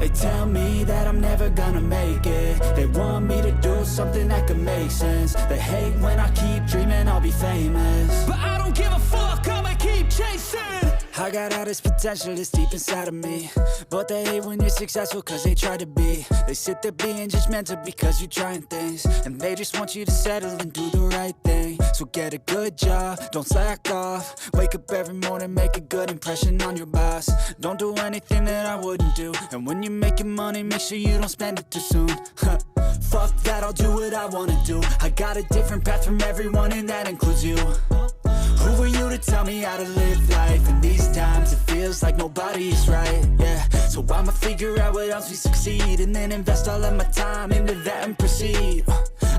They tell me that I'm never gonna make it. They want me to do something that could make sense. They hate when I keep dreaming I'll be famous, but I don't give a fuck, I'ma keep chasing. I got all this potential that's deep inside of me, but they hate when you're successful cause they try to be. They sit there being judgmental because you're trying things, and they just want you to settle and do the right thing. So get a good job, don't slack off. Wake up every morning, make a good impression on your boss. Don't do anything that I wouldn't do, and when you're making money, make sure you don't spend it too soon. Fuck that, I'll do what I wanna do. I got a different path from everyone, and that includes you. Who are you to tell me how to live life? In these times it feels like nobody is right, yeah. So I'ma figure out what else we succeed, and then invest all of my time into that and proceed.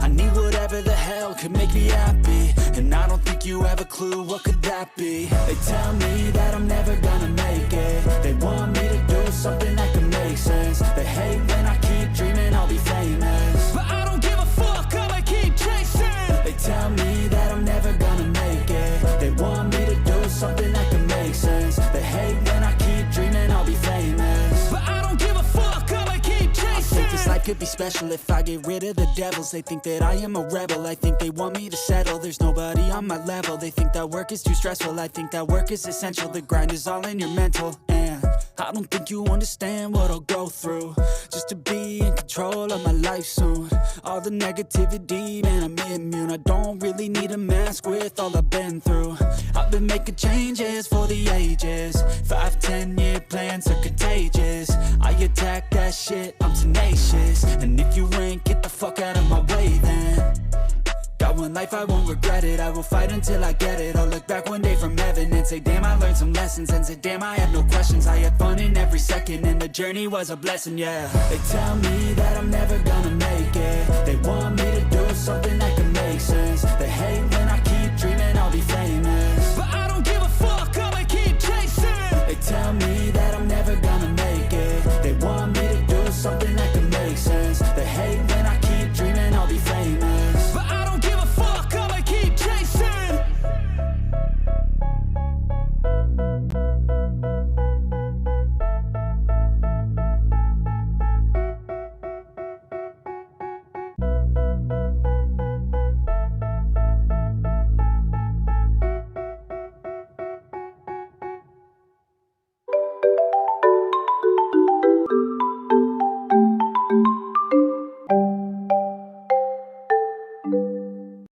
I need whatever the hell could make me happy, and I don't think you have a clue what could that be. They tell me that I'm never gonna make it. They want me to do something that could make sense. They hate when I keep dreaming I'll be famous, but I don't give a fuck, I'ma keep chasing. They tell me that I'm never gonna make it. They want me to do something that can make sense. They hate when I keep dreaming I'll be famous, but I don't give a fuck, I'ma keep chasing. I think this life could be special if I get rid of the devils. They think that I am a rebel, I think they want me to settle. There's nobody on my level, they think that work is too stressful. I think that work is essential, the grind is all in your mental. And I don't think you understand what I'll go through just to be in control of my life soon. All the negativity, man, I'm immune. I don't really need a mask with all I've been through. I've been making changes for the ages. 5-10 year plans are contagious. I attack that shit, I'm tenacious. And if you ain't, get the fuck out of my way then. Got one life, I won't regret it. I will fight until I get it. I'll look back one day from heaven and say, damn, I learned some lessons. And say, damn, I had no questions. I had fun in every second, and the journey was a blessing, yeah. They tell me that I'm never gonna make it. They want me to do something that can make sense. They hate